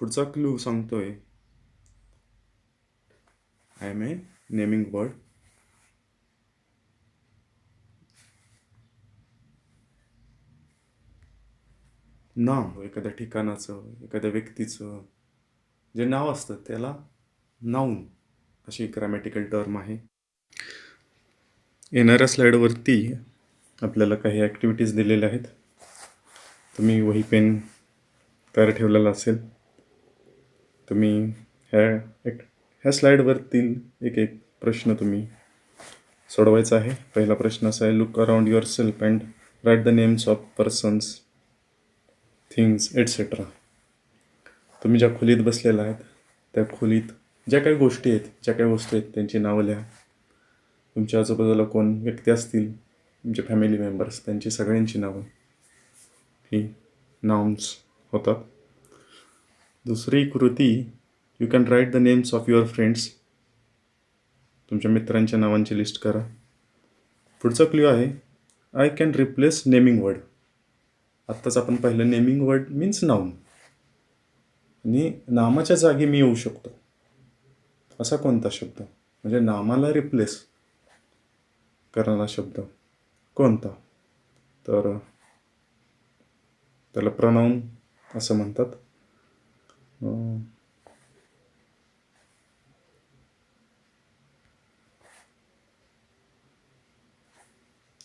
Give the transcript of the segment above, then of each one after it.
पुढचा क्लू सांगतोय I am a naming word. नाव एखाद्या ठिकाणाचं, एखाद्या व्यक्तीचं जे नाव असतं त्याला नाऊन अशी ग्रॅमॅटिकल टर्म आहे. येणाऱ्या स्लाईडवरती आपल्याला काही ॲक्टिव्हिटीज दिलेल्या आहेत. तुम्ही वही पेन तयार ठेवलेला असेल. तुम्ही ह्या स्लाईडवरतील एक एक प्रश्न तुम्ही सोडवायचा आहे. पहिला प्रश्न असा आहे, look around your self and write the names of persons, things etcetera. तुम्ही ज्या खोलीत बसलेला आहेत त्या खोलीत ज्या काही गोष्टी आहेत, ज्या काही वस्तू आहेत त्यांची नावं लिहा. तुमच्या आजूबाजूला कोण व्यक्ती असतील, तुमचे फॅमिली मेंबर्स, त्यांची सगळ्यांची नावं ही नाउन्स होतात. दुसरी कृती, you can write the names of your friends. तुमच्या मित्रांच्या नावांची लिस्ट करा. पुढचा क्ल्यू आहे, I can replace naming word. आत्ताच आपण पाहिलं नेमिंग वर्ड मीन्स नाऊन, आणि नामाच्या जागी मी येऊ शकतो असा कोणता शब्द, म्हणजे नामाला रिप्लेस करणारा शब्द कोणता? तर त्याला प्रनाऊन असं म्हणतात.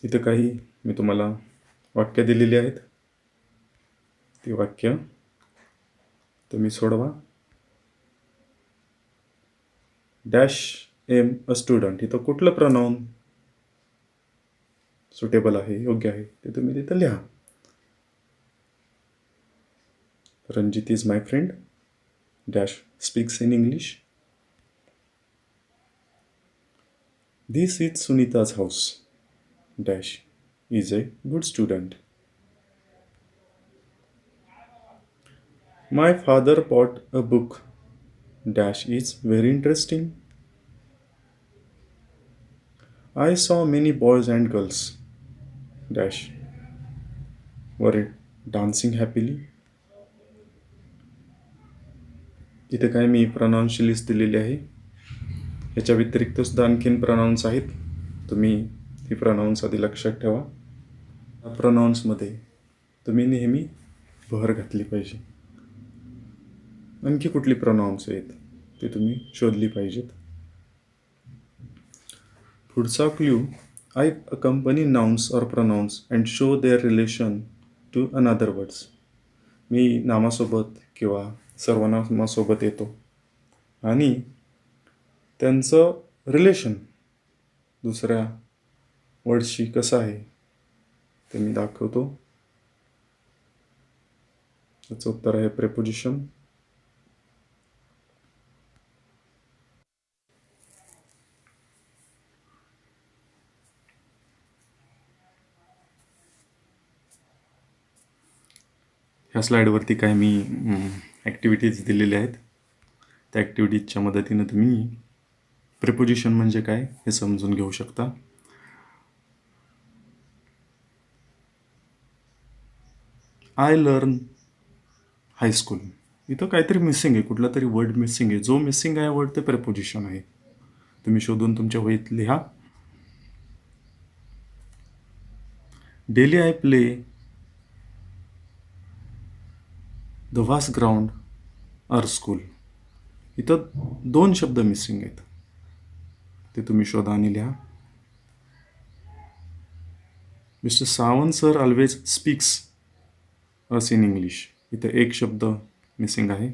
इथं काही मी तुम्हाला वाक्य दिलेली आहेत. ती वाक्य तुम्ही सोडवा. डॅश एम अ स्टुडंट, इथं कुठलं प्रनाऊन सुटेबल आहे, योग्य आहे ते तुम्ही तिथं लिहा. Ranjit is my friend, dash speaks in English. This is Sunita's house, dash is a good student. My father bought a book, dash is very interesting. I saw many boys and girls, dash were dancing happily. इथे काय मी प्रनाउन्सची list दिलेली आहे. याच्या व्यतिरिक्त सुद्धा आणखीन pronouns आहेत. तुम्ही ही प्रनाउन्स आधी लक्षात ठेवा. प्रनाउन्समध्ये तुम्ही नेहमी भर घातली पाहिजे. आणखी कुठली प्रनाउन्स आहेत ते तुम्ही शोधली पाहिजेत. पुढचा clue, I accompany nouns or pronouns and show their relation to another words. मी नामासोबत किंवा सर्वनामासोबत येतो आणि त्यांचं रिलेशन दुसऱ्या वर्ड्सशी कसं आहे ते मी दाखवतो. त्याचं उत्तर आहे प्रेपोजिशन. ह्या स्लाईडवरती काही मी ॲक्टिव्हिटीज दिलेल्या आहेत. त्या ॲक्टिव्हिटीजच्या मदतीनं तुम्ही प्रिपोजिशन म्हणजे काय हे समजून घेऊ शकता. आय लर्न हायस्कूल, इथं काहीतरी मिसिंग आहे, कुठला तरी वर्ड मिसिंग आहे. जो मिसिंग आहे वर्ड ते प्रिपोजिशन आहे. तुम्ही शोधून तुमच्या वहीत लिहा. Daily I play the vast ground our school, इथं 2 शब्द मिसिंग आहेत, ते तुम्ही शोधा आणि लिहा. Mister Sawant sir always speaks us in English, इथं 1 शब्द मिसिंग आहे.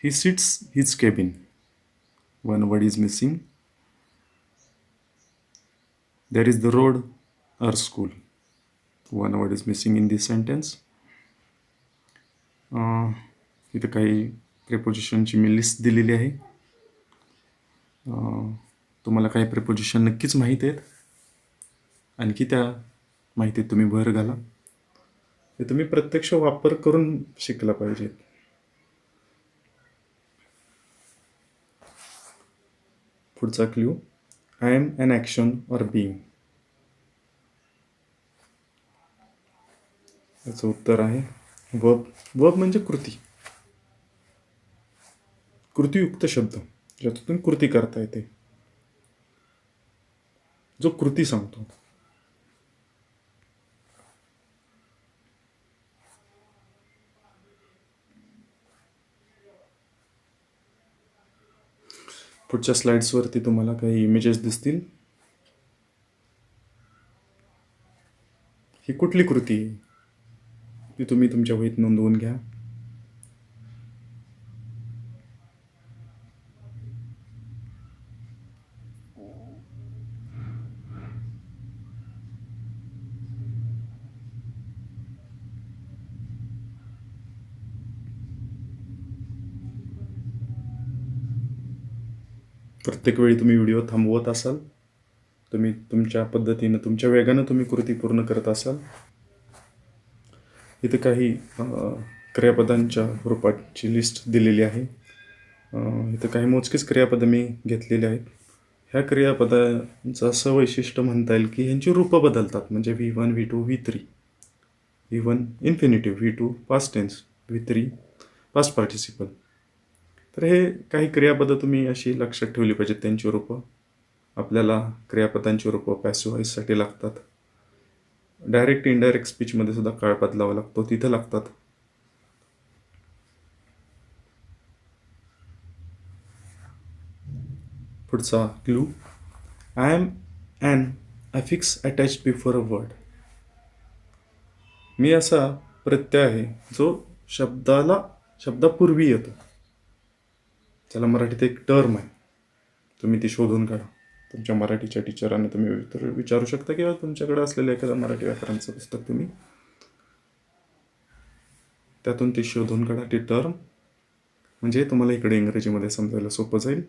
He sits his cabin, 1 word is missing. There is the road our school, 1 word is missing in this sentence. इथं काही प्रिपोजिशनची मी लिस्ट दिलेली आहे. तुम्हाला काही प्रिपोजिशन नक्कीच माहीत आहेत. आणखी त्या माहितीत तुम्ही भर घाला. ते तुम्ही प्रत्यक्ष वापर करून शिकला पाहिजे. पुढचा clue, I am an action or being. याचं उत्तर आहे वर्ब वर्ब म्हणजे कृती, कृतीयुक्त शब्द ज्यातून कृती करता येते, जो कृती सांगतो. पुढच्या स्लाइड्सवरती तुम्हाला काही इमेजेस दिसतील. ही कुठली कृती आहे ती तुम्ही तुमच्या वहीत नोंदवून घ्या. प्रत्येक वेळी तुम्ही व्हिडिओ थांबवत असाल, तुम्ही तुमच्या पद्धतीनं तुमच्या वेगानं तुम्ही कृती पूर्ण करत असाल. इथे काही क्रियापदांच्या रूपाची लिस्ट दिलेली आहे. इथं काही मोजकीच क्रियापदं मी घेतलेली आहेत. ह्या क्रियापदांचं असं वैशिष्ट्य म्हणता येईल की ह्यांची रूपं बदलतात. म्हणजे V1, V2, V3. V1 infinitive, V2 past tense, V3 past participle. तर हे काही क्रियापदं तुम्ही अशी लक्षात ठेवली पाहिजेत. त्यांची रूपं आपल्याला क्रियापदांची रूपं पॅसिव्ह व्हॉईससाठी लागतात. डायरेक्ट इनडायरेक्ट स्पीचमध्ये सुद्धा काळ बदलावा लागतो, तिथं लागतात. पुढचा clue, I am an affix attached before a word. मी असा प्रत्यय आहे जो शब्दापूर्वी येतो. त्याला मराठीत एक टर्म आहे, तुम्ही ती शोधून काढा. तुमच्या मराठीच्या टीचरांना तुम्ही विचारू शकता किंवा तुमच्याकडे असलेलं एखादं मराठी व्याकरणाचं पुस्तक तुम्ही त्यातून ती शोधून काढा. ती टर्म म्हणजे तुम्हाला इकडे इंग्रजीमध्ये समजायला सोपं जाईल.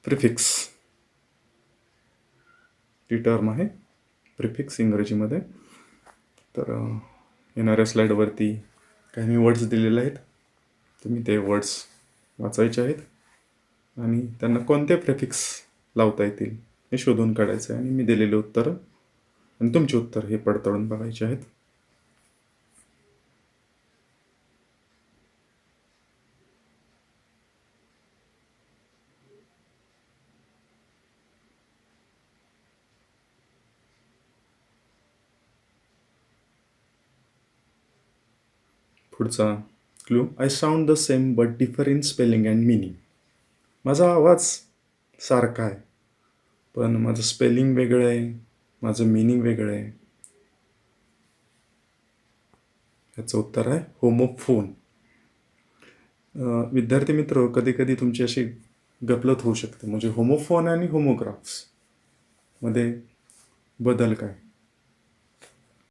प्रिफिक्स, ती टर्म आहे प्रिफिक्स इंग्रजीमध्ये. तर येणाऱ्या स्लाईडवरती काही मी वर्ड्स दिलेले आहेत, तुम्ही ते वर्ड्स वाचायचे आहेत आणि त्यांना कोणते प्रिफिक्स लावता येतील हे शोधून काढायचं आहे. आणि मी दिलेले उत्तरं आणि तुमची उत्तर हे पडताळून बघायचे आहेत. पुढचा clue, I sound the same but differ in spelling and meaning. माझा आवाज सारखा आहे पण माझं स्पेलिंग वेगळं आहे, माझं मिनिंग वेगळं आहे. ह्याचं उत्तर आहे होमोफोन. विद्यार्थी मित्र, कधी कधी तुमची अशी गफलत होऊ शकते. म्हणजे होमोफोन आणि होमोग्राफ्स मध्ये बदल काय?